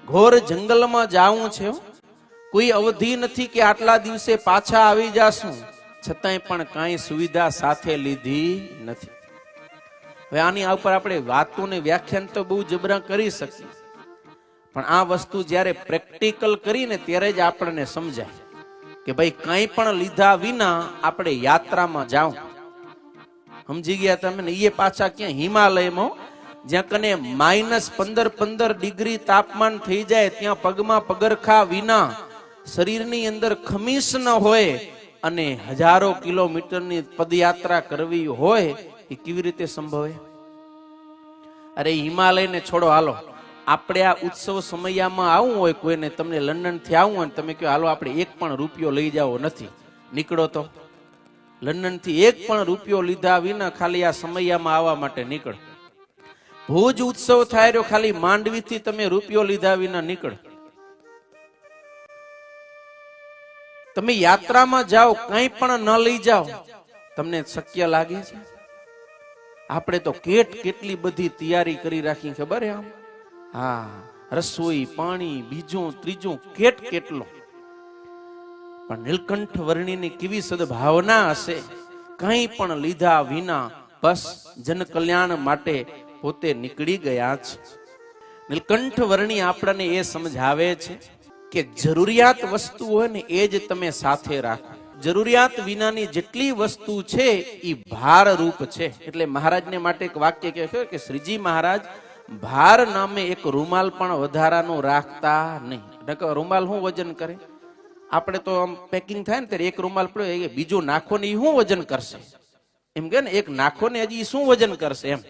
ઘોર જંગલમાં જાવું છે, કોઈ અવધિ નથી કે આટલા દિવસે પાછા આવી જાશું, છતાંય પણ કાંઈ સુવિધા સાથે લીધી નથી. હવે આની ઉપર આપણે વાતોને વ્યાખ્યાન તો બહુ જબરા કરી શકીએ, પણ આ વસ્તુ જ્યારે પ્રેક્ટિકલ કરીને ત્યારે જ આપણને સમજાય કે ભાઈ કંઈ પણ લીધા વિના આપણે યાત્રામાં જાઓ. સમજી ગયા તમે ને? એ પાછા ક્યાં? હિમાલયમાં, જ્યાં કને -15 ડિગ્રી તાપમાન થઈ જાય, ત્યાં પગમાં પગરખા વિના, શરીરની અંદર ખમીસ ન હોય અને હજારો કિલોમીટરની પદયાત્રા કરવી હોય, એ કેવી રીતે સંભવે? અરે હિમાલયને છોડો, હાલો આપણે આ ઉત્સવ સમયમાં આવવું હોય, કોઈને તમને લંડન થી આવવું હોય, તમે કહો હાલો આપણે 1 પણ રૂપિયો લઈ જાવ નથી, નીકળો તો. લંડન થી 1 પણ રૂપિયો લીધા વિના ખાલી આ સમયમાં આવવા માટે નીકળ. ભુજ ઉત્સવ થાય રહ્યો, ખાલી માંડવી થી તમે રૂપિયો લીધા વિના નીકળ. તમે યાત્રામાં જાઓ, કંઈ પણ ન લઈ જાઓ, તમને શક્ય લાગે છે? આપણે તો કેટલી બધી તૈયારી કરી રાખી, ખબર હે? આમ હા, રસોઈ, પાણી, બીજું ત્રીજું કેટલો. પણ નીલકંઠ વર્ણીની કેવી સદભાવના હશે, કંઈ પણ લીધા વિના બસ જન કલ્યાણ માટે પોતે નીકળી ગયા છે. નીલકંઠ વર્ણી આપણને એ સમજાવે છે કે જરૂરિયાત વસ્તુ હોય ને એ જ તમે સાથે રાખો. જરૂરિયાત વિનાની જેટલી વસ્તુ છે એ ભાર રૂપ છે. એટલે મહારાજને માટે એક વાક્ય કહે કે શ્રીજી મહારાજ ભાર નામે એક રૂમાલ પણ વધારાનો રાખતા નહીં. રૂમાલ શું વજન કરે? આપણે તો આમ પેકિંગ થાય ને ત્યારે એક રૂમાલ પડ્યો, બીજું નાખો ને એ શું વજન કરશે? એમ કે ને, એક નાખો ને હજી શું વજન કરશે એમ.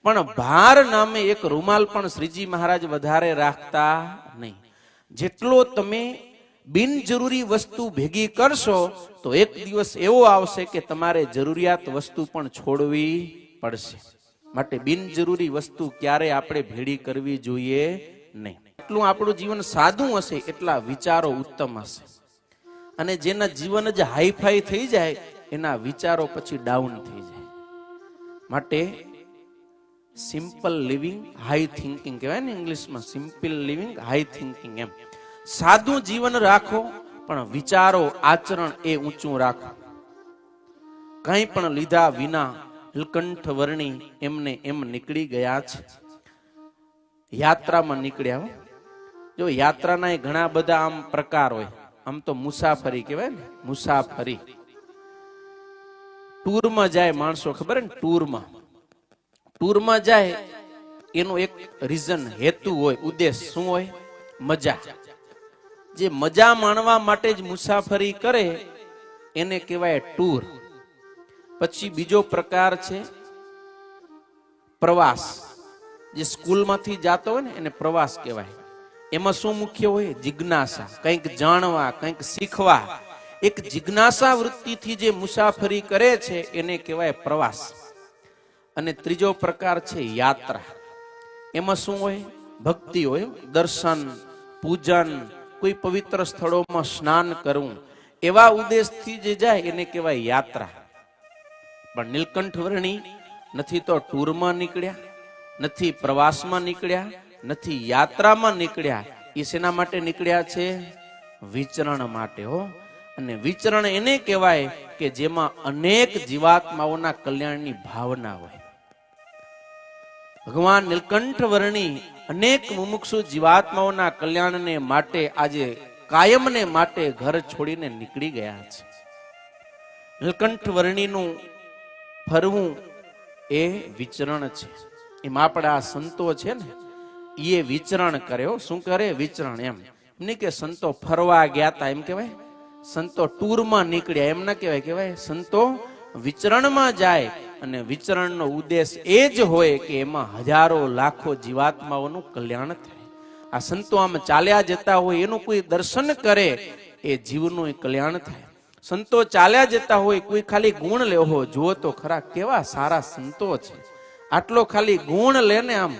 પણ ભાર નામે એક રૂમાલ પણ શ્રીજી મહારાજ વધારે રાખતા નહીં. જેટલો તમે બિનજરૂરી વસ્તુ ભેગી કરશો તો એક દિવસ એવો આવશે કે તમારે જરૂરિયાત વસ્તુ પણ છોડવી પડશે. માટે બિનજરૂરી વસ્તુ ક્યારે આપણે ભેડી કરવી જોઈએ નહીં. એટલું આપણું જીવન સાદું હશે એટલા વિચારો ઉત્તમ હશે. અને જેના જીવન જ હાઈફાઈ થઈ જાય એના વિચારો પછી ડાઉન થઈ જાય. માટે સિમ્પલ લિવિંગ હાઈ થિંકિંગ કહેવાય ને ઇંગ્લિશમાં, સિમ્પલ લિવિંગ હાઈ થિંકિંગ. એમ સાદું જીવન રાખો પણ વિચારો, આચરણ એ ઊંચું રાખો. કંઈ પણ લીધા વિના નીલકંઠ વર્ણી એમને એમ નીકળી ગયા છે. યાત્રામાં નીકળ્યા. જો યાત્રાના ઘણા બધા આમ પ્રકાર હોય. આમ તો મુસાફરી કહેવાય ને, મુસાફરી. ટૂરમાં જાય માણસો, ખબર ને? ટૂરમાં જાય એનું એક રીઝન, હેતુ હોય, ઉદ્દેશ શું હોય? મજા. જે મજા માણવા માટે જ મુસાફરી કરે એને કહેવાય ટૂર. પછી બીજો પ્રકાર છે પ્રવાસ. જે સ્કૂલમાંથી જાતો હોય ને એને પ્રવાસ કહેવાય. એમાં શું મુખ્ય હોય? જિજ્ઞાસા, કંઈક જાણવા, કંઈક શીખવા. એક જિજ્ઞાસા વૃત્તિથી જે મુસાફરી કરે છે એને કહેવાય પ્રવાસ. અને ત્રીજો પ્રકાર છે યાત્રા. એમાં શું હોય? ભક્તિ હોય, દર્શન, પૂજન, કોઈ પવિત્ર સ્થળોમાં સ્નાન કરવું, એવા ઉદ્દેશથી જે જાય એને કહેવાય યાત્રા. પણ નીલકંઠ વર્ણી નથી તો ટૂરમાં નીકળ્યા, નથી પ્રવાસમાં નીકળ્યા, નથી યાત્રામાં નીકળ્યા. એ શેના માટે નીકળ્યા છે? વિચરણ માટે. હો. અને વિચરણ એને કહેવાય કે જેમાં અનેક જીવાત્માઓના કલ્યાણની ભાવના હોય. ભગવાન નીલકંઠ વર્ણી અનેક મુમુક્ષુ જીવાત્માઓના કલ્યાણને માટે આજે કાયમને માટે ઘર છોડીને નીકળી ગયા છે. નીલકંઠ વર્ણીનું ફરવું એ વિચરણ છે. એમ આપણા સંતો છે ને એ વિચરણ કરે. શું કરે? વિચરણ. એમ નહીં કે સંતો ફરવા ગયા હતા એમ કહેવાય. સંતો ટૂરમાં નીકળ્યા એમ ના કહેવાય. કહેવાય સંતો વિચરણમાં જાય. અને વિચરણનો ઉદ્દેશ એ જ હોય કે એમાં હજારો લાખો જીવાત્માઓનું કલ્યાણ થાય. આ સંતો આમ ચાલ્યા જતા હોય, એનું કોઈ દર્શન કરે એ જીવનું કલ્યાણ થાય. સંતો ચાલ્યા જતા હોય, કોઈ ખાલી ગુણ લેવો, જુઓ તો ખરા કેવા સારા સંતો છે, આટલો ખાલી ગુણ લેને આમ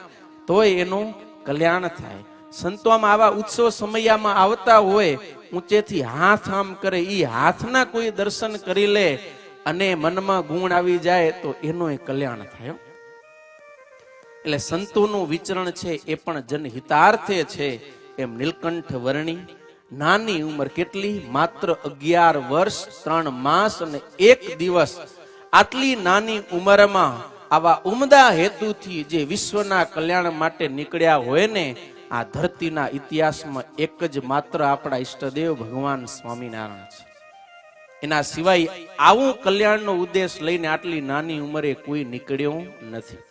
તોય એનું કલ્યાણ થાય. સંતો આમ આવા ઉત્સવ સમયમાં આવતા હોય, ઊંચેથી હાથ આમ કરે, એ હાથના કોઈ દર્શન કરી લે અને મનમાં ગુણ આવી જાય તો એનું કલ્યાણ થાય. એટલે સંતોનું વિચરણ છે એ પણ જનહિતાર્થે છે. એમ નીલકંઠ વર્ણી નાની ઉંમર કેટલી? માત્ર 11 વર્ષ 3 માસ અને 1 દિવસ. આટલી નાની ઉંમરમાં આવા ઉમદા હેતુથી જે વિશ્વના કલ્યાણ માટે નીકળ્યા હોય ને, આ ધરતીના ઇતિહાસમાં એક જ માત્ર આપણા ઈષ્ટદેવ ભગવાન સ્વામિનારાયણ છે. એના સિવાય આવું કલ્યાણનો ઉદ્દેશ લઈને આટલી નાની ઉંમરે કોઈ નીકળ્યો નથી.